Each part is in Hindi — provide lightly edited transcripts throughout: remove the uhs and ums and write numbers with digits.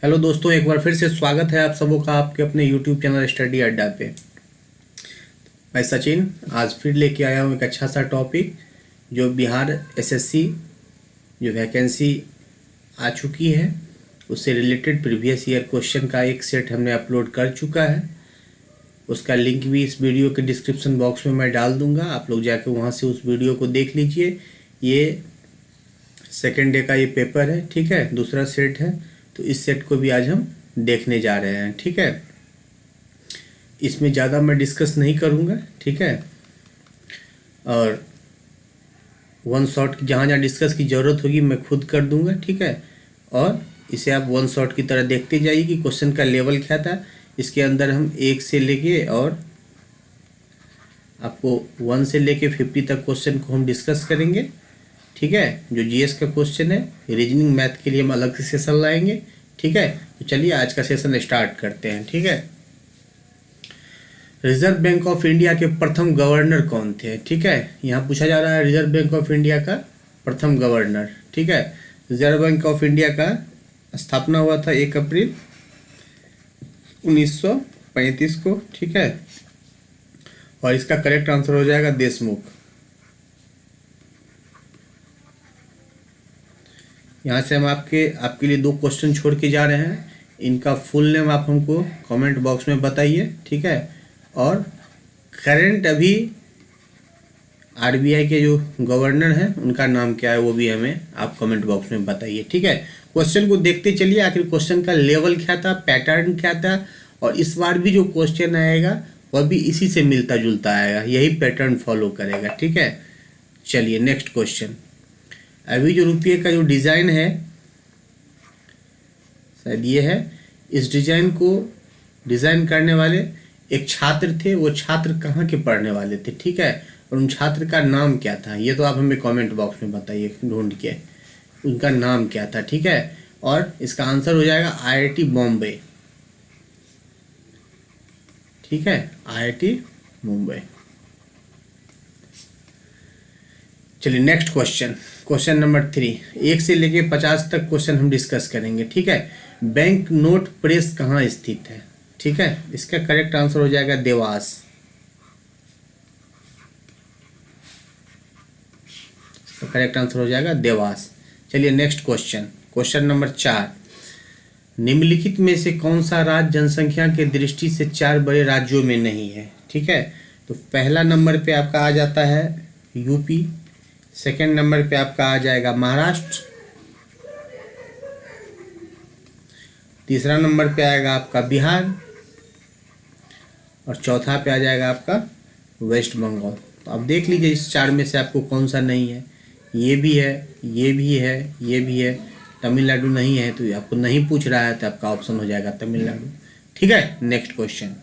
हेलो दोस्तों, एक बार फिर से स्वागत है आप सबों का आपके अपने यूट्यूब चैनल स्टडी अड्डा पे। मैं सचिन आज फिर लेके आया हूँ एक अच्छा सा टॉपिक जो बिहार एसएससी जो वैकेंसी आ चुकी है उससे रिलेटेड प्रीवियस ईयर क्वेश्चन का एक सेट हमने अपलोड कर चुका है। उसका लिंक भी इस वीडियो के डिस्क्रिप्शन बॉक्स में मैं डाल दूंगा, आप लोग जाके वहाँ से उस वीडियो को देख लीजिए। ये सेकेंड डे का ये पेपर है, ठीक है, दूसरा सेट है, तो इस सेट को भी आज हम देखने जा रहे हैं। ठीक है, इसमें ज़्यादा मैं डिस्कस नहीं करूँगा, ठीक है, और वन शॉट जहाँ जहाँ डिस्कस की ज़रूरत होगी मैं खुद कर दूँगा, ठीक है। और इसे आप वन शॉट की तरह देखते जाइए कि क्वेश्चन का लेवल क्या था। इसके अंदर हम 1 से लेके और आपको 1 से लेके 50 तक क्वेश्चन को हम डिस्कस करेंगे, ठीक है। जो जीएस का क्वेश्चन है, रीजनिंग मैथ के लिए हम अलग से सेशन लाएंगे, ठीक है। तो चलिए आज का सेशन स्टार्ट करते हैं, ठीक है। रिजर्व बैंक ऑफ इंडिया के प्रथम गवर्नर कौन थे? ठीक है, यहाँ पूछा जा रहा है रिजर्व बैंक ऑफ इंडिया का प्रथम गवर्नर, ठीक है। रिजर्व बैंक ऑफ इंडिया का स्थापना हुआ था 1 अप्रैल 1935 को, ठीक है। और इसका करेक्ट आंसर हो जाएगा देशमुख। यहाँ से हम आपके लिए 2 क्वेश्चन छोड़ के जा रहे हैं। इनका फुल नेम आप हमको कमेंट बॉक्स में बताइए, ठीक है। और करंट अभी आरबीआई के जो गवर्नर हैं उनका नाम क्या है वो भी हमें आप कमेंट बॉक्स में बताइए, ठीक है। क्वेश्चन को देखते चलिए, आखिर क्वेश्चन का लेवल क्या था, पैटर्न क्या था, और इस बार भी जो क्वेश्चन आएगा वह भी इसी से मिलता जुलता आएगा, यही पैटर्न फॉलो करेगा, ठीक है। चलिए नेक्स्ट क्वेश्चन। अभी जो रुपये का जो डिज़ाइन है शायद ये है, इस डिज़ाइन को डिज़ाइन करने वाले एक छात्र थे। वो छात्र कहाँ के पढ़ने वाले थे, ठीक है, और उन छात्र का नाम क्या था ये तो आप हमें कमेंट बॉक्स में बताइए ढूंढ के उनका नाम क्या था, ठीक है। और इसका आंसर हो जाएगा आईआईटी बॉम्बे, ठीक है, आईआईटी मुंबई। चलिए नेक्स्ट क्वेश्चन, क्वेश्चन नंबर 3। 1 से लेके 50 तक क्वेश्चन हम डिस्कस करेंगे, ठीक है। बैंक नोट प्रेस कहाँ स्थित है, ठीक है। इसका करेक्ट आंसर हो जाएगा देवास। इसका करेक्ट आंसर हो जाएगा देवास। चलिए नेक्स्ट क्वेश्चन, क्वेश्चन नंबर 4। निम्नलिखित में से कौन सा राज्य जनसंख्या के दृष्टि से 4 बड़े राज्यों में नहीं है, ठीक है। तो पहला नंबर पे आपका आ जाता है यूपी, सेकेंड नंबर पे आपका आ जाएगा महाराष्ट्र, तीसरा नंबर पे आएगा आपका बिहार, और चौथा पे आ जाएगा आपका वेस्ट बंगाल। तो अब देख लीजिए इस 4 में से आपको कौन सा नहीं है। ये भी है, ये भी है, ये भी है, तमिलनाडु नहीं है, तो आपको नहीं पूछ रहा है तो आपका ऑप्शन हो जाएगा तमिलनाडु, ठीक है। Next question.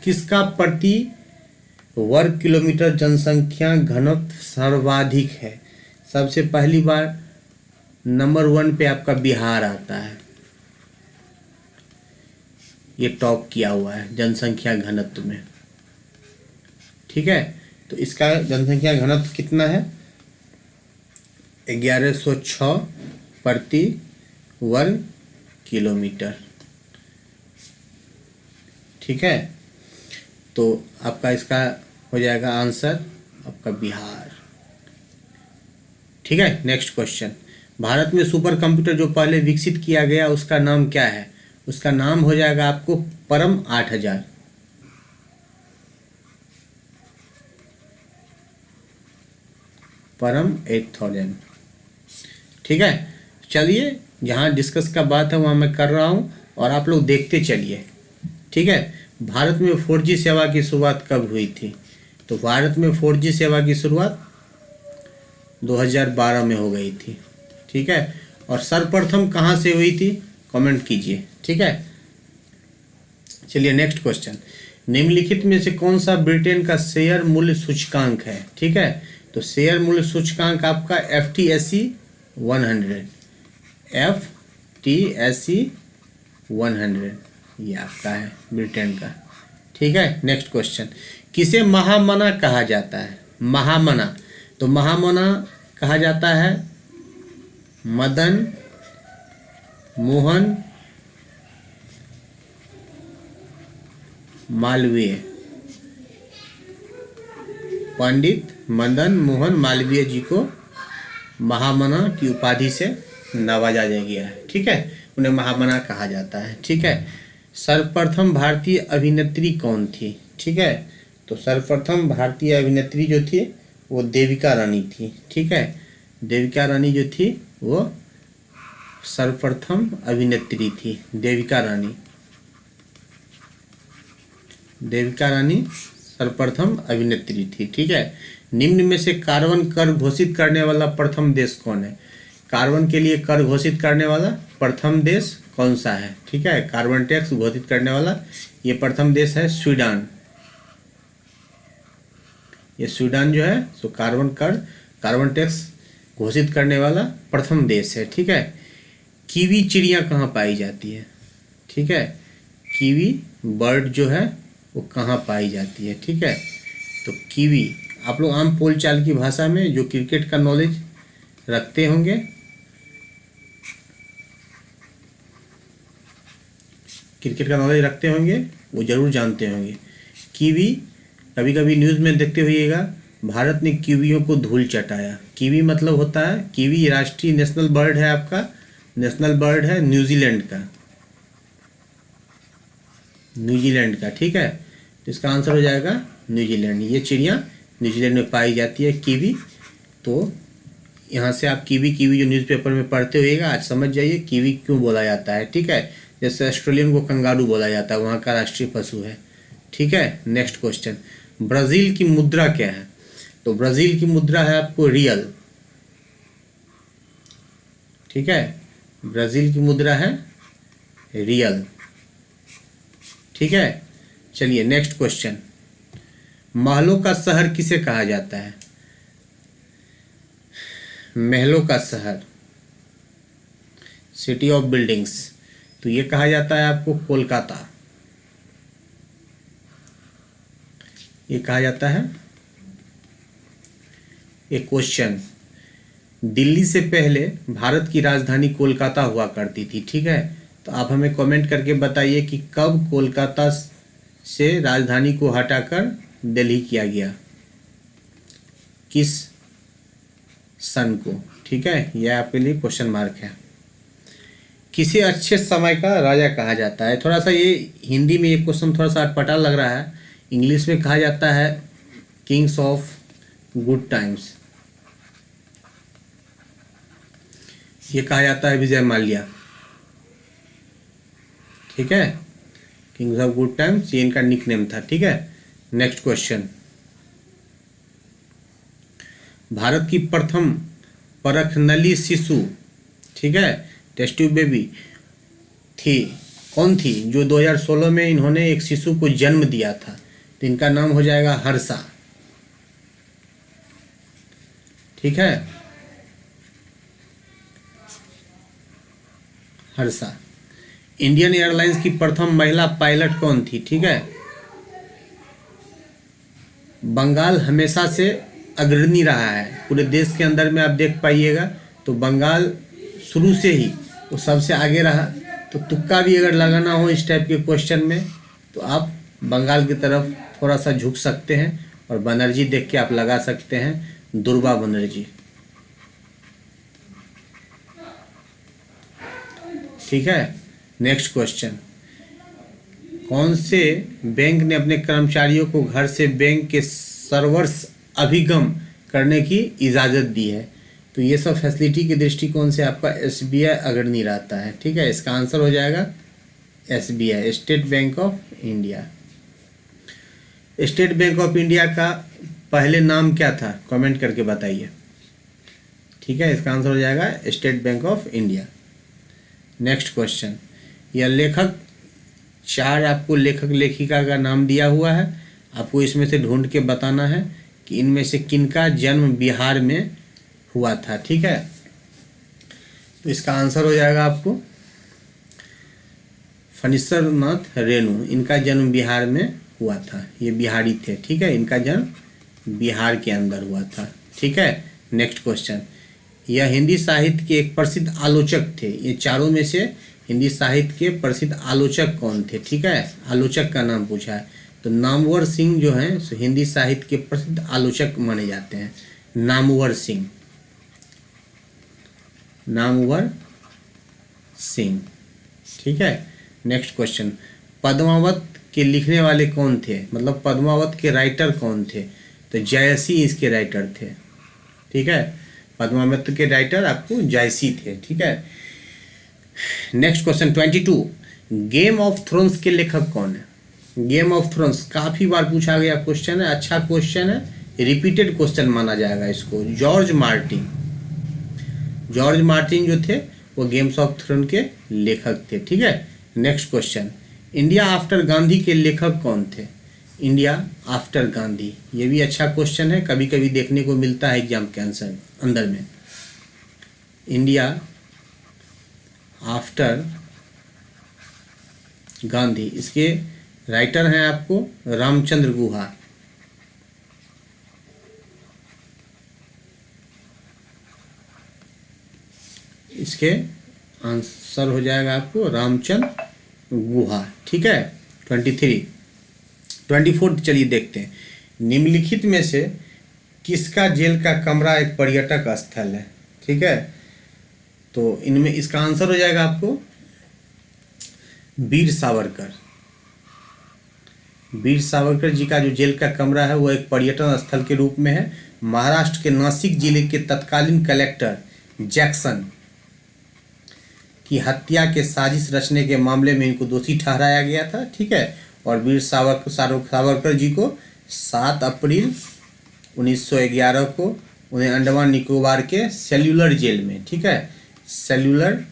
किसका प्रति वर्ग किलोमीटर जनसंख्या घनत्व सर्वाधिक है? सबसे पहली बार नंबर 1 पे आपका बिहार आता है, ये टॉप किया हुआ है जनसंख्या घनत्व में, ठीक है। तो इसका जनसंख्या घनत्व कितना है? 1106 प्रति वर्ग किलोमीटर, ठीक है। तो आपका इसका हो जाएगा आंसर आपका बिहार, ठीक है। Next question. भारत में सुपर कंप्यूटर जो पहले विकसित किया गया उसका नाम क्या है? उसका नाम हो जाएगा आपको परम 8000, परम 8000, ठीक है। चलिए जहाँ डिस्कस का बात है वहाँ मैं कर रहा हूँ और आप लोग देखते चलिए, ठीक है। भारत में 4G सेवा की शुरुआत कब हुई थी? तो भारत में 4G सेवा की शुरुआत 2012 में हो गई थी, ठीक है। और सर्वप्रथम कहाँ से हुई थी कमेंट कीजिए, ठीक है। चलिए नेक्स्ट क्वेश्चन। निम्नलिखित में से कौन सा ब्रिटेन का शेयर मूल्य सूचकांक है, ठीक है। तो शेयर मूल्य सूचकांक आपका FTSE 100, FTSE 100 ये आपका है ब्रिटेन का, ठीक है। Next question. किसे महामना कहा जाता है? महामना, तो महामना कहा जाता है मदन मोहन मालवीय, पंडित मदन मोहन मालवीय जी को महामना की उपाधि से नवाजा गया है। ठीक है, उन्हें महामना कहा जाता है। ठीक है, सर्वप्रथम भारतीय अभिनेत्री कौन थी? ठीक है, तो सर्वप्रथम भारतीय अभिनेत्री जो थी वो देविका रानी थी। ठीक है, देविका रानी जो थी वो सर्वप्रथम अभिनेत्री थी। देविका रानी सर्वप्रथम अभिनेत्री थी। ठीक है, निम्न में से कार्बन कर घोषित करने वाला प्रथम देश कौन है? कार्बन के लिए कर घोषित करने वाला प्रथम देश कौन सा है? ठीक है, कार्बन टैक्स घोषित करने वाला ये प्रथम देश है स्वीडन। ये स्वीडन जो है सो कार्बन टैक्स घोषित करने वाला प्रथम देश है। ठीक है, कीवी चिड़िया कहाँ पाई जाती है? ठीक है, कीवी बर्ड जो है वो कहाँ पाई जाती है? ठीक है, तो कीवी आप लोग आम बोलचाल की भाषा में जो क्रिकेट का नॉलेज रखते होंगे, वो जरूर जानते होंगे। कीवी कभी कभी न्यूज़ में देखते होइएगा, भारत ने कीवियों को धूल चटाया। कीवी मतलब होता है, कीवी राष्ट्रीय नेशनल बर्ड है, आपका नेशनल बर्ड है न्यूजीलैंड का। ठीक है, तो इसका आंसर हो जाएगा न्यूजीलैंड। ये चिड़िया न्यूजीलैंड में पाई जाती है कीवी। तो यहाँ से आप कीवी जो न्यूज़पेपर में पढ़ते होइएगा, आज समझ जाइए कीवी क्यों बोला जाता है। ठीक है, जैसे ऑस्ट्रेलियन को कंगारू बोला जाता है, वहाँ का राष्ट्रीय पशु है। ठीक है, नेक्स्ट क्वेश्चन, ब्राज़ील की मुद्रा क्या है? तो ब्राज़ील की मुद्रा है आपको रियल। ठीक है, ब्राज़ील की मुद्रा है रियल। ठीक है, चलिए नेक्स्ट क्वेश्चन, महलों का शहर किसे कहा जाता है? महलों का शहर, सिटी ऑफ बिल्डिंग्स, तो ये कहा जाता है आपको कोलकाता। ये कहा जाता है। एक क्वेश्चन, दिल्ली से पहले भारत की राजधानी कोलकाता हुआ करती थी। ठीक है, तो आप हमें कमेंट करके बताइए कि कब कोलकाता से राजधानी को हटाकर दिल्ली किया गया, किस सन को? ठीक है, यह आपके लिए क्वेश्चन मार्क है। किसे अच्छे समय का राजा कहा जाता है? थोड़ा सा ये हिंदी में ये क्वेश्चन थोड़ा सा अटपटा लग रहा है, इंग्लिश में कहा जाता है किंग्स ऑफ गुड टाइम्स। ये कहा जाता है विजय माल्या। ठीक है, किंग्स ऑफ गुड टाइम्स ये इनका निकनेम था। ठीक है, नेक्स्ट क्वेश्चन, भारत की प्रथम परखनली शिशु, ठीक है, टेस्ट ट्यूब बेबी थी, कौन थी? जो 2016 में इन्होंने एक शिशु को जन्म दिया था, तो इनका नाम हो जाएगा हर्षा। ठीक है, हर्षा। इंडियन एयरलाइंस की प्रथम महिला पायलट कौन थी? ठीक है, बंगाल हमेशा से अग्रणी रहा है पूरे देश के अंदर में, आप देख पाइएगा तो बंगाल शुरू से ही वो सबसे आगे रहा। तो तुक्का भी अगर लगाना हो इस टाइप के क्वेश्चन में तो आप बंगाल की तरफ थोड़ा सा झुक सकते हैं और बनर्जी देख के आप लगा सकते हैं, दुर्गा बनर्जी। ठीक है, नेक्स्ट क्वेश्चन, कौन से बैंक ने अपने कर्मचारियों को घर से बैंक के सर्वर्स अभिगम करने की इजाज़त दी है? तो ये सब फैसिलिटी के दृष्टिकोण से आपका एसबीआई अग्रणी रहता है। ठीक है, इसका आंसर हो जाएगा SBI, state bank of India. State bank of India का पहले नाम क्या था? कमेंट करके बताइए। ठीक है, इसका आंसर हो जाएगा state bank of India. Next question, यह लेखक, चार आपको लेखक लेखिका का नाम दिया हुआ है, आपको इसमें से ढूंढ के बताना है कि इनमें से किनका जन्म बिहार में हुआ था। ठीक है, तो इसका आंसर हो जाएगा आपको फणीश्वर नाथ रेणु, इनका जन्म बिहार में हुआ था, ये बिहारी थे। ठीक है, इनका जन्म बिहार के अंदर हुआ था। ठीक है, नेक्स्ट क्वेश्चन, यह हिंदी साहित्य के एक प्रसिद्ध आलोचक थे, ये चारों में से हिंदी साहित्य के प्रसिद्ध आलोचक कौन थे, ठीक है, आलोचक का नाम पूछा है। तो नामवर सिंह जो हैं सो हिंदी साहित्य के प्रसिद्ध आलोचक माने जाते हैं, नामवर सिंह, नामवर सिंह, ठीक है। नेक्स्ट क्वेश्चन, पद्मावत के लिखने वाले कौन थे, मतलब पद्मावत के राइटर कौन थे, तो जयसी इसके राइटर थे, ठीक है। पद्मावत के राइटर आपको जयसी थे, ठीक है। Next question 22, game of thrones के लेखक कौन है। गेम ऑफ थ्रोन्स काफी बार पूछा गया क्वेश्चन है, अच्छा क्वेश्चन है, रिपीटेड क्वेश्चन माना जाएगा इसको। जॉर्ज मार्टिन, जॉर्ज मार्टिन जो थे वो गेम्स ऑफ थ्रोन के लेखक थे, ठीक है। Next question, India after Gandhi के लेखक कौन थे। इंडिया आफ्टर गांधी, ये भी अच्छा क्वेश्चन है, कभी कभी देखने को मिलता है एग्जाम के आंसर अंदर में। इंडिया आफ्टर गांधी, इसके राइटर हैं आपको रामचंद्र गुहा, इसके आंसर हो जाएगा आपको रामचंद्र गुहा, ठीक है। 24 चलिए देखते हैं, निम्नलिखित में से किसका जेल का कमरा एक पर्यटक स्थल है, ठीक है। तो इनमें इसका आंसर हो जाएगा आपको वीर सावरकर, वीर सावरकर जी का जो जेल का कमरा है वो एक पर्यटन स्थल के रूप में है। महाराष्ट्र के नासिक जिले के तत्कालीन कलेक्टर जैक्सन की हत्या के साजिश रचने के मामले में इनको दोषी ठहराया गया था, ठीक है। और वीर सावरकर जी को 7 अप्रैल 1911 को उन्हें अंडमान निकोबार के सेल्यूलर जेल में, ठीक है, सेल्यूलर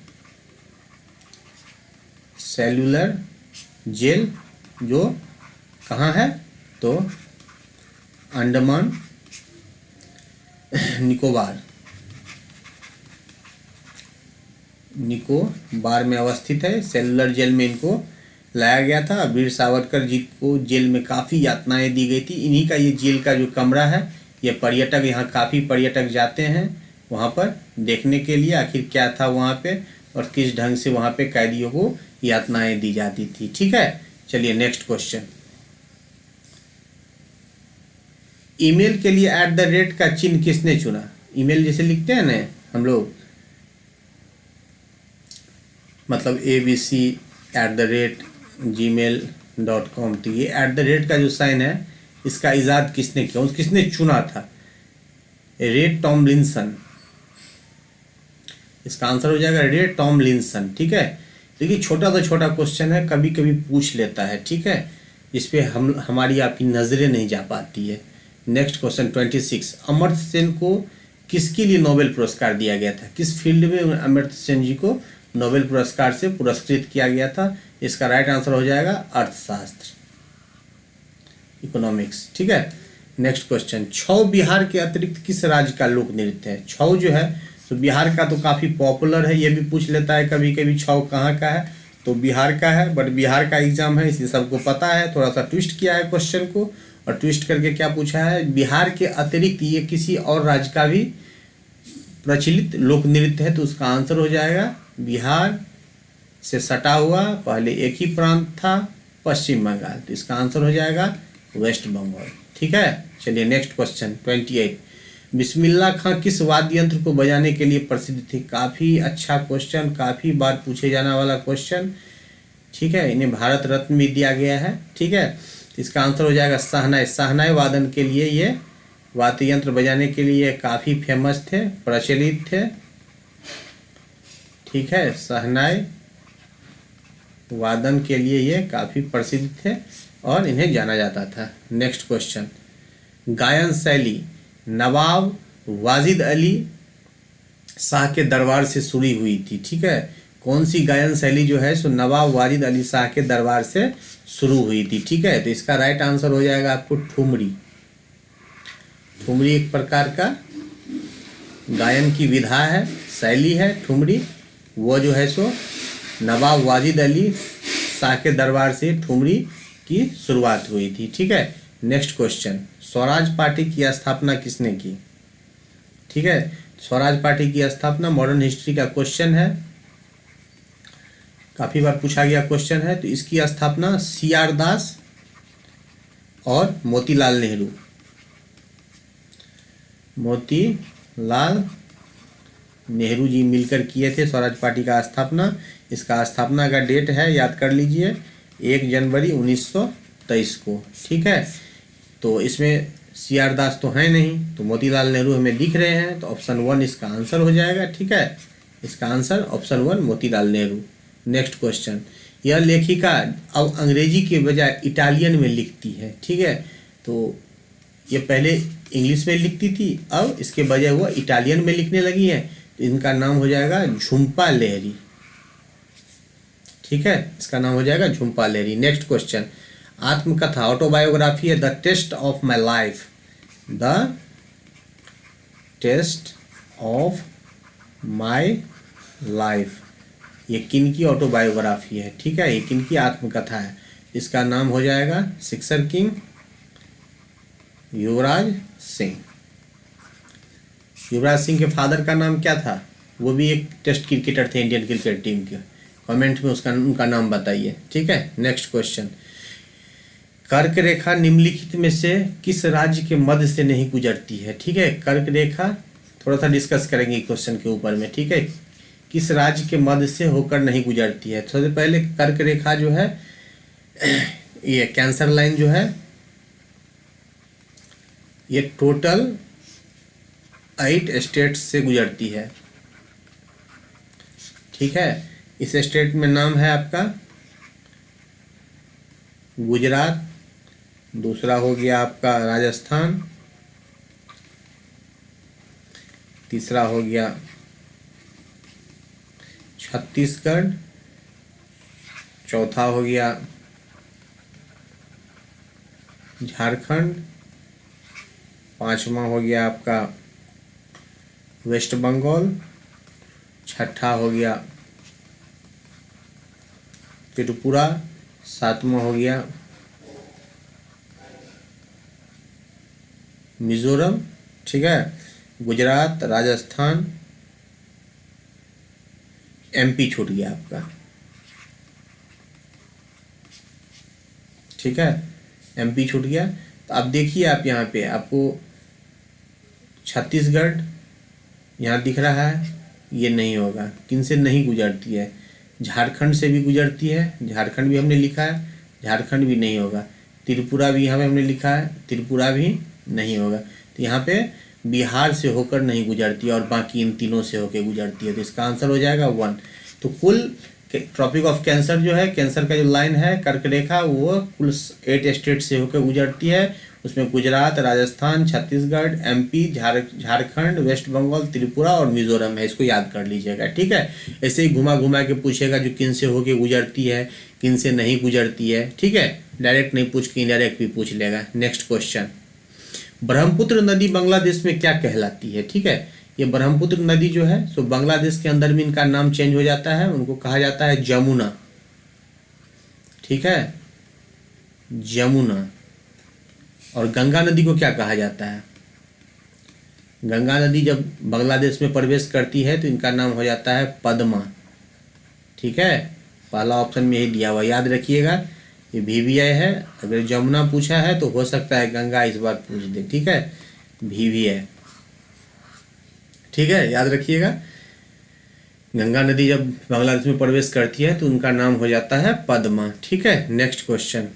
जेल जो कहाँ है, तो अंडमान निकोबार में अवस्थित है, सेल्यूलर जेल में इनको लाया गया था। वीर सावरकर जी को जेल में काफ़ी यातनाएं दी गई थी। इन्हीं का ये जेल का जो कमरा है, ये पर्यटक, यहाँ काफ़ी पर्यटक जाते हैं वहाँ पर देखने के लिए आखिर क्या था वहाँ पे और किस ढंग से वहाँ पे कैदियों को यातनाएं दी जाती थी, ठीक है। चलिए नेक्स्ट क्वेश्चन, ईमेल के लिए @ का चिन्ह किसने चुना। ईमेल जैसे लिखते हैं ना हम लोग, मतलब abc@gmail.com, तो ये @ का जो साइन है इसका इजाद किसने किया, किसने चुना था, रे टॉमलिंसन, इसका आंसर हो जाएगा रे टॉमलिंसन, ठीक है। देखिए छोटा सा छोटा क्वेश्चन है, कभी कभी पूछ लेता है, ठीक है, इस पे हमारी आपकी नजरें नहीं जा पाती है। नेक्स्ट क्वेश्चन 26, अमर्त्य सेन को किसके लिए नोबेल पुरस्कार दिया गया था, किस फील्ड में अमर्त्य सेन जी को नोबेल पुरस्कार से पुरस्कृत किया गया था। इसका राइट आंसर हो जाएगा अर्थशास्त्र, इकोनॉमिक्स, ठीक है। नेक्स्ट क्वेश्चन, छऊ बिहार के अतिरिक्त किस राज्य का लोक नृत्य है। छऊ जो है तो बिहार का तो काफ़ी पॉपुलर है, ये भी पूछ लेता है कभी कभी छऊ कहाँ का है, तो बिहार का है, बट बिहार का एग्जाम है इसलिए सबको पता है। थोड़ा सा ट्विस्ट किया है क्वेश्चन को और ट्विस्ट करके क्या पूछा है, बिहार के अतिरिक्त ये किसी और राज्य का भी प्रचलित लोक नृत्य है, तो उसका आंसर हो जाएगा बिहार से सटा हुआ पहले एक ही प्रांत था पश्चिम बंगाल, तो इसका आंसर हो जाएगा वेस्ट बंगाल, ठीक है। चलिए नेक्स्ट क्वेश्चन 28, बिस्मिल्लाह खां किस वाद्य यंत्र को बजाने के लिए प्रसिद्ध थे। काफ़ी अच्छा क्वेश्चन, काफ़ी बार पूछे जाने वाला क्वेश्चन, ठीक है। इन्हें भारत रत्न भी दिया गया है, ठीक है। इसका आंसर हो जाएगा शहनाई। शहनाई वादन के लिए ये वाद्य यंत्र बजाने के लिए काफ़ी फेमस थे, प्रचलित थे, ठीक है। शहनाई वादन के लिए ये काफ़ी प्रसिद्ध थे और इन्हें जाना जाता था। नेक्स्ट क्वेश्चन, गायन शैली नवाब वाजिद अली शाह के दरबार से शुरू हुई थी, ठीक है। कौन सी गायन शैली जो है सो नवाब वाजिद अली शाह के दरबार से शुरू हुई थी, ठीक है। तो इसका राइट आंसर हो जाएगा आपको ठुमरी। ठुमरी एक प्रकार का गायन की विधा है, शैली है ठुमरी, वो जो है सो नवाब वाजिद अली शाह के दरबार से ठुमरी की शुरुआत हुई थी, ठीक है। नेक्स्ट क्वेश्चन, स्वराज पार्टी की स्थापना किसने की, ठीक है। स्वराज पार्टी की स्थापना मॉडर्न हिस्ट्री का क्वेश्चन है, काफ़ी बार पूछा गया क्वेश्चन है। तो इसकी स्थापना CR दास और मोतीलाल नेहरू, मोतीलाल नेहरू जी मिलकर किए थे स्वराज पार्टी का स्थापना। इसका स्थापना का डेट है, याद कर लीजिए, 1 जनवरी 1923 को। ठीक है, तो इसमें CR दास तो है नहीं, तो मोतीलाल नेहरू हमें दिख रहे हैं, तो ऑप्शन 1 इसका आंसर हो जाएगा। ठीक है, इसका answer option 1 Motilal Nehru. Next question, यह लेखिका अब अंग्रेजी के बजाय इटालियन में लिखती है। ठीक है, तो ये पहले इंग्लिश में लिखती थी, अब इसके बजाय वो इटालियन में लिखने लगी है। तो इनका नाम हो जाएगा झुम्पा लाहिरी। ठीक है, इसका नाम हो जाएगा झुम्पा लाहिरी। नेक्स्ट क्वेश्चन, आत्मकथा ऑटोबायोग्राफी है the test of my life, the test of my life, ये किन की ऑटोबायोग्राफी है। ठीक है, ये किन की आत्मकथा है। इसका नाम हो जाएगा सिक्सर किंग युवराज सिंह। युवराज सिंह के फादर का नाम क्या था? वो भी एक टेस्ट क्रिकेटर थे इंडियन क्रिकेट टीम के। कमेंट में उनका नाम बताइए। ठीक है, नेक्स्ट क्वेश्चन, कर्क रेखा निम्नलिखित में से किस राज्य के मध्य से नहीं गुजरती है। ठीक है, कर्क रेखा थोड़ा सा डिस्कस करेंगे क्वेश्चन के ऊपर में। ठीक है, किस राज्य के मध्य से होकर नहीं गुजरती है। सबसे पहले कर्क रेखा जो है, ये कैंसर लाइन जो है, ये टोटल 8 स्टेट्स से गुजरती है। ठीक है, इस स्टेट में नाम है आपका गुजरात, दूसरा हो गया आपका राजस्थान, तीसरा हो गया छत्तीसगढ़, चौथा हो गया झारखंड, पांचवा हो गया आपका वेस्ट बंगाल, छठा हो गया त्रिपुरा, सातवां हो गया मिजोरम। ठीक है, गुजरात, राजस्थान, MP छूट गया आपका। ठीक है, MP छूट गया। तो अब देखिए आप यहाँ पे आपको छत्तीसगढ़ यहाँ दिख रहा है, ये नहीं होगा, किन से नहीं गुजरती है। झारखंड से भी गुजरती है, झारखंड भी हमने लिखा है, झारखंड भी नहीं होगा। त्रिपुरा भी यहाँ पे हमने लिखा है, त्रिपुरा भी नहीं होगा। तो यहाँ पे बिहार से होकर नहीं गुजरती और बाकी इन तीनों से होकर गुजरती है। तो इसका आंसर हो जाएगा 1। तो कुल ट्रॉपिक ऑफ कैंसर जो है, कैंसर का जो लाइन है कर्क रेखा, वो कुल 8 स्टेट से होकर गुजरती है। उसमें गुजरात, राजस्थान, छत्तीसगढ़, MP, झारखंड, वेस्ट बंगाल, त्रिपुरा और मिजोरम है। इसको याद कर लीजिएगा। ठीक है, ऐसे ही घुमा घुमा के पूछेगा जो किन से होके गुजरती है, किन से नहीं गुजरती है। ठीक है, डायरेक्ट नहीं पूछ के इनडायरेक्ट भी पूछ लेगा। नेक्स्ट क्वेश्चन, ब्रह्मपुत्र नदी बांग्लादेश में क्या कहलाती है। ठीक है, ये ब्रह्मपुत्र नदी जो है सो बांग्लादेश के अंदर में इनका नाम चेंज हो जाता है, उनको कहा जाता है जमुना। ठीक है, जमुना। और गंगा नदी को क्या कहा जाता है? गंगा नदी जब बांग्लादेश में प्रवेश करती है तो इनका नाम हो जाता है पद्मा। ठीक है, पहला ऑप्शन में यही दिया हुआ, याद रखिएगा। ये VVI है, अगर जमुना पूछा है तो हो सकता है गंगा इस बार पूछ दे। ठीक है, VVI। ठीक है, याद रखिएगा। गंगा नदी जब बांग्लादेश में प्रवेश करती है तो उनका नाम हो जाता है पद्मा। ठीक है, नेक्स्ट क्वेश्चन,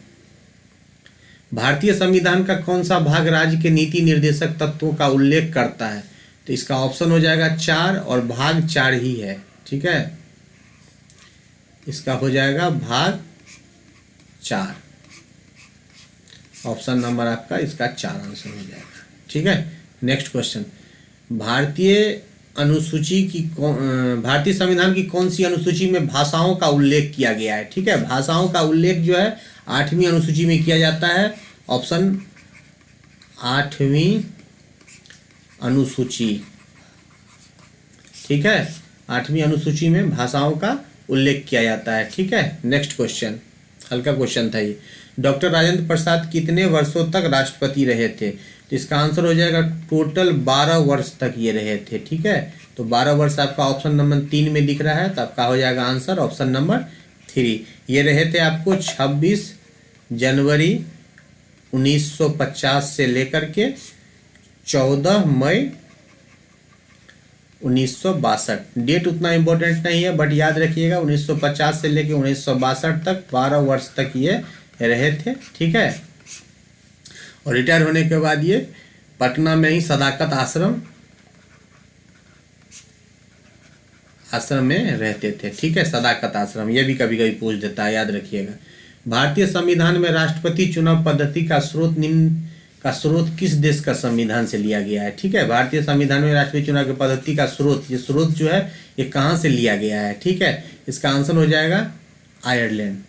भारतीय संविधान का कौन सा भाग राज्य के नीति निर्देशक तत्वों का उल्लेख करता है। तो इसका ऑप्शन हो जाएगा 4 और भाग 4 ही है। ठीक है, इसका हो जाएगा भाग 4, ऑप्शन नंबर आपका इसका 4 आंसर हो जाएगा। ठीक है, नेक्स्ट क्वेश्चन, भारतीय संविधान की कौन सी अनुसूची में भाषाओं का उल्लेख किया गया है। ठीक है, भाषाओं का उल्लेख जो है 8वीं अनुसूची में किया जाता है। ऑप्शन 8वीं अनुसूची। ठीक है, 8वीं अनुसूची में भाषाओं का उल्लेख किया जाता है। ठीक है, नेक्स्ट क्वेश्चन, हल्का क्वेश्चन था ये। डॉक्टर राजेंद्र प्रसाद कितने वर्षों तक राष्ट्रपति रहे थे। तो इसका आंसर हो जाएगा टोटल 12 वर्ष तक ये रहे थे। ठीक है, तो 12 वर्ष आपका ऑप्शन नंबर 3 में दिख रहा है, तो आपका हो जाएगा आंसर ऑप्शन नंबर ये रहे थे आपको 26 जनवरी 1950 से लेकर के 14 मई 1962। डेट उतना इम्पोर्टेंट नहीं है, बट याद रखिएगा 1950 से लेकर 1962 तक 12 वर्ष तक ये रहे थे, ठीक है। और रिटायर होने के बाद ये पटना में ही सदाकत आश्रम में रहते थे, ठीक है। सदाकत आश्रम, ये भी कभी कभी पूछ देता है, याद रखिएगा। भारतीय संविधान में राष्ट्रपति चुनाव पद्धति का स्रोत किस देश का संविधान से लिया गया है, ठीक है। भारतीय संविधान में राष्ट्रपति चुनाव की पद्धति का स्रोत, ये स्रोत जो है ये कहाँ से लिया गया है, ठीक है। इसका आंसर हो जाएगा आयरलैंड।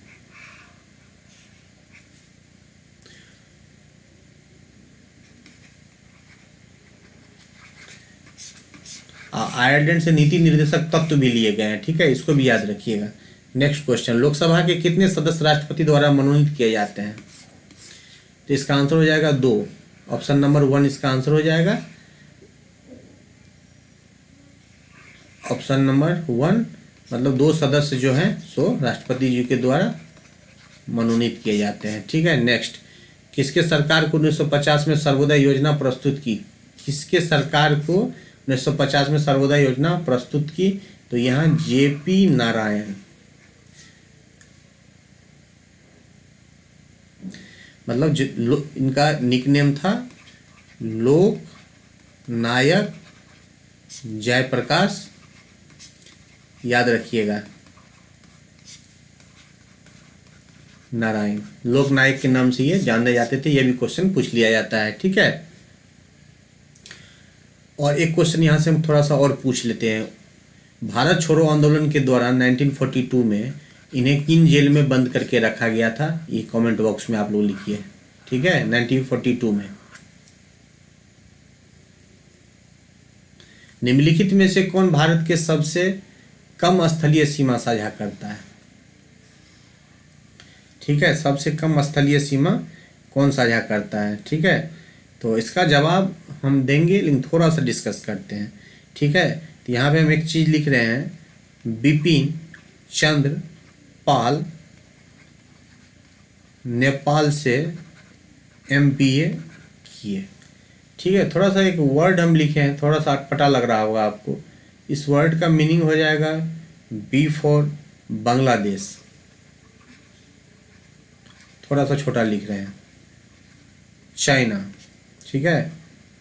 आयरलैंड से नीति निर्देशक तत्व भी लिए गए हैं, ठीक है, इसको भी याद रखिएगा। नेक्स्ट क्वेश्चन, लोकसभा के कितने सदस्य राष्ट्रपति द्वारा मनोनीत किए जाते हैं? तो इसका आंसर हो जाएगा 2। ऑप्शन नंबर 1 इसका आंसर हो जाएगा। ऑप्शन नंबर 1 मतलब 2 सदस्य जो हैं सो राष्ट्रपति जी के द्वारा मनोनीत किए जाते हैं, ठीक है। नेक्स्ट, किसके सरकार को 1950 में सर्वोदय योजना प्रस्तुत की? किसके सरकार को 1950 में सर्वोदय योजना प्रस्तुत की? तो यहाँ जेपी नारायण, मतलब इनका निकनेम था लोक नायक जयप्रकाश, याद रखिएगा, नारायण लोक नायक के नाम से ये जाने जाते थे। ये भी क्वेश्चन पूछ लिया जाता है, ठीक है। और एक क्वेश्चन यहाँ से हम थोड़ा सा और पूछ लेते हैं। भारत छोड़ो आंदोलन के दौरान 1942 में इन्हें किन जेल में बंद करके रखा गया था? ये कमेंट बॉक्स में आप लोग लिखिए, ठीक है। 1942 में निम्नलिखित में से कौन भारत के सबसे कम स्थलीय सीमा साझा करता है? ठीक है, सबसे कम स्थलीय सीमा कौन साझा करता है, ठीक है। तो इसका जवाब हम देंगे, लेकिन थोड़ा सा डिस्कस करते हैं, ठीक है। तो यहाँ पे हम एक चीज लिख रहे हैं, बिपिन चंद्र पाल नेपाल से MBA किए, ठीक है। थोड़ा सा एक वर्ड हम लिखे हैं, थोड़ा सा अटपटा लग रहा होगा आपको। इस वर्ड का मीनिंग हो जाएगा B फॉर बांग्लादेश, थोड़ा सा छोटा लिख रहे हैं, चाइना, ठीक है।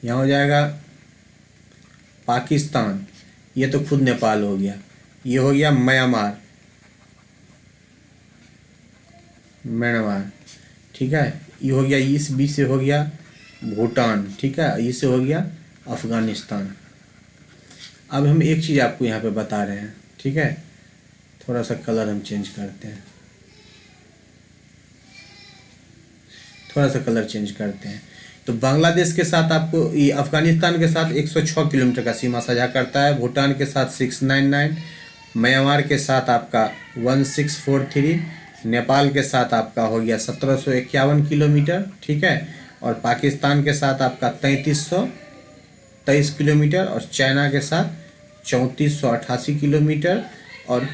यहाँ हो जाएगा पाकिस्तान, ये तो खुद नेपाल हो गया। ये हो गया म्यांमार, ठीक है। ये हो गया, इस बीच से हो गया भूटान, ठीक है। इससे हो गया अफगानिस्तान। अब हम एक चीज़ आपको यहाँ पे बता रहे हैं, ठीक है। थोड़ा सा कलर हम चेंज करते हैं, थोड़ा सा कलर चेंज करते हैं। तो बांग्लादेश के साथ आपको, ये अफगानिस्तान के साथ 106 किलोमीटर का सीमा साझा करता है, भूटान के साथ 699, म्यांमार के साथ आपका 1643, नेपाल के साथ आपका हो गया 1751 किलोमीटर, ठीक है। और पाकिस्तान के साथ आपका 3323 किलोमीटर, और चाइना के साथ 3488 किलोमीटर, और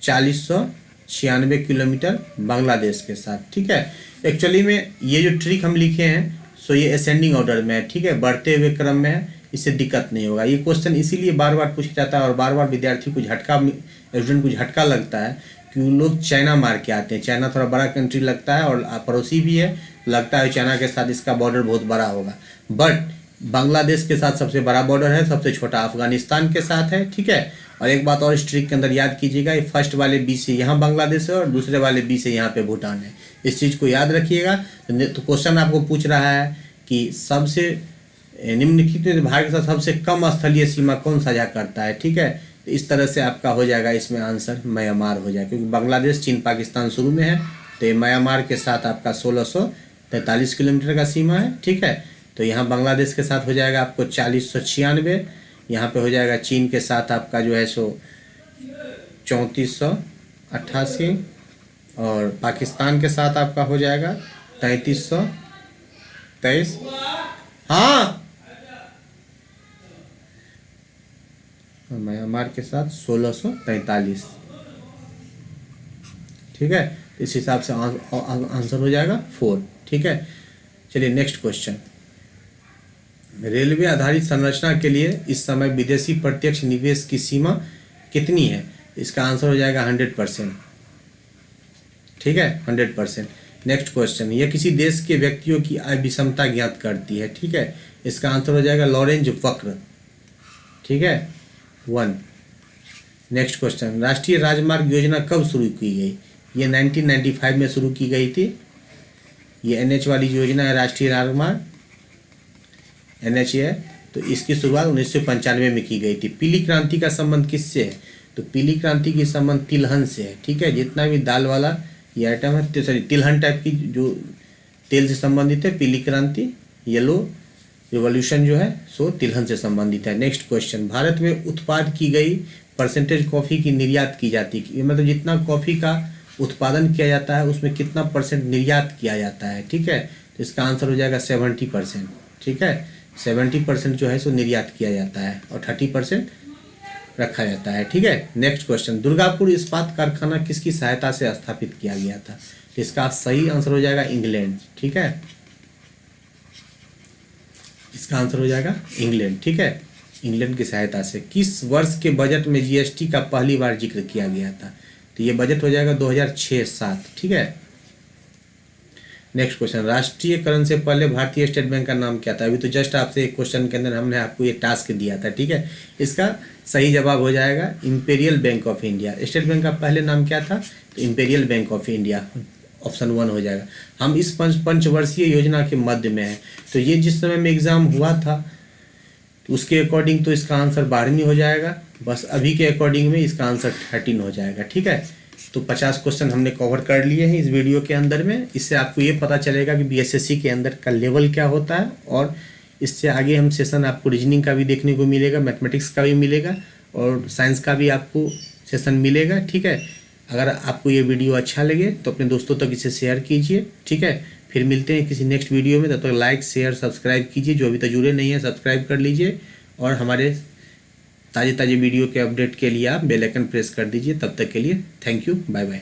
4096 किलोमीटर बांग्लादेश के साथ, ठीक है। एक्चुअली में ये जो ट्रिक हम लिखे हैं सो ये असेंडिंग ऑर्डर में है, ठीक है, बढ़ते हुए क्रम में है, इससे दिक्कत नहीं होगा। ये क्वेश्चन इसीलिए बार बार पूछा जाता है और बार बार विद्यार्थी को स्टूडेंट को झटका लगता है कि उन लोग चाइना मार के आते हैं। चाइना थोड़ा बड़ा कंट्री लगता है और पड़ोसी भी है, लगता है चाइना के साथ इसका बॉर्डर बहुत बड़ा होगा, बट बांग्लादेश के साथ सबसे बड़ा बॉर्डर है, सबसे छोटा अफगानिस्तान के साथ है, ठीक है। और एक बात और इस ट्रिक के अंदर याद कीजिएगा, ये फर्स्ट वाले बी से यहाँ बांग्लादेश है और दूसरे वाले बी से यहाँ पे भूटान है, इस चीज़ को याद रखिएगा। तो क्वेश्चन आपको पूछ रहा है कि सबसे निम्नलिखित में भारत के साथ सबसे कम स्थलीय सीमा कौन साझा करता है, ठीक है। तो इस तरह से आपका हो जाएगा इसमें आंसर म्यांमार हो जाएगा, क्योंकि बांग्लादेश चीन पाकिस्तान शुरू में है, तो ये म्यांमार के साथ आपका 1643 किलोमीटर का सीमा है, ठीक है। तो यहाँ बांग्लादेश के साथ हो जाएगा आपको 4096, यहाँ पे हो जाएगा चीन के साथ आपका जो है सो 3488, और पाकिस्तान के साथ आपका हो जाएगा 3323, हाँ, म्यांमार के साथ 1643। ठीक है, तो इस हिसाब से आंसर हो जाएगा 4। ठीक है, चलिए नेक्स्ट क्वेश्चन। रेलवे आधारित संरचना के लिए इस समय विदेशी प्रत्यक्ष निवेश की सीमा कितनी है? इसका आंसर हो जाएगा 100%। ठीक है, 100%। नेक्स्ट क्वेश्चन, यह किसी देश के व्यक्तियों की आय विषमता ज्ञात करती है। ठीक है, इसका आंसर हो जाएगा लॉरेंज वक्र। ठीक है, 1। नेक्स्ट क्वेश्चन, राष्ट्रीय राजमार्ग योजना कब शुरू की गई? ये 1995 में शुरू की गई थी। ये NH वाली योजना है, राष्ट्रीय राजमार्ग NH है, तो इसकी शुरुआत 1995 में की गई थी। पीली क्रांति का संबंध किससे है? तो पीली क्रांति की संबंध तिलहन से है। ठीक है, जितना भी दाल वाला ये आइटम है, सॉरी तिलहन टाइप की जो तेल से संबंधित है, पीली क्रांति, येलो रिवॉल्यूशन जो है सो तिलहन से संबंधित है। नेक्स्ट क्वेश्चन, भारत में उत्पाद की गई परसेंटेज कॉफ़ी की निर्यात की जाती है, मतलब जितना कॉफ़ी का उत्पादन किया जाता है उसमें कितना % निर्यात किया जाता है। ठीक है, तो इसका आंसर हो जाएगा 70%। ठीक है, 70% जो है सो निर्यात किया जाता है और 30% रखा जाता है। ठीक है, नेक्स्ट क्वेश्चन, दुर्गापुर इस्पात कारखाना किसकी सहायता से स्थापित किया गया था? तो इसका सही आंसर हो जाएगा इंग्लैंड। ठीक है, इसका आंसर हो जाएगा इंग्लैंड। ठीक है, इंग्लैंड की सहायता से। किस वर्ष के बजट में GST का पहली बार जिक्र किया गया था? तो ये बजट हो जाएगा 2006-07। ठीक है, नेक्स्ट क्वेश्चन, राष्ट्रीयकरण से पहले भारतीय स्टेट बैंक का नाम क्या था? अभी तो जस्ट आपसे एक क्वेश्चन के अंदर हमने आपको ये टास्क दिया था। ठीक है, इसका सही जवाब हो जाएगा imperial bank of India. State bank का पहले नाम क्या था? तो imperial bank of India, option 1 हो जाएगा। हम इस पंचवर्षीय योजना के मध्य में हैं, तो ये जिस समय में एग्जाम हुआ था तो उसके अकॉर्डिंग तो इसका आंसर 12वीं हो जाएगा, बस अभी के अकॉर्डिंग में इसका आंसर 13 हो जाएगा। ठीक है, तो 50 क्वेश्चन हमने कवर कर लिए हैं इस वीडियो के अंदर में। इससे आपको ये पता चलेगा कि BSSC के अंदर का लेवल क्या होता है, और इससे आगे हम सेशन आपको रीजनिंग का भी देखने को मिलेगा, मैथमेटिक्स का भी मिलेगा और साइंस का भी आपको सेशन मिलेगा। ठीक है, अगर आपको ये वीडियो अच्छा लगे तो अपने दोस्तों तक इसे शेयर कीजिए। ठीक है, फिर मिलते हैं किसी नेक्स्ट वीडियो में, तब तक लाइक शेयर सब्सक्राइब कीजिए। जो अभी तक जुड़े नहीं हैं सब्सक्राइब कर लीजिए, और हमारे ताज़े वीडियो के अपडेट के लिए आप बेल आइकन प्रेस कर दीजिए। तब तक के लिए थैंक यू, बाय बाय।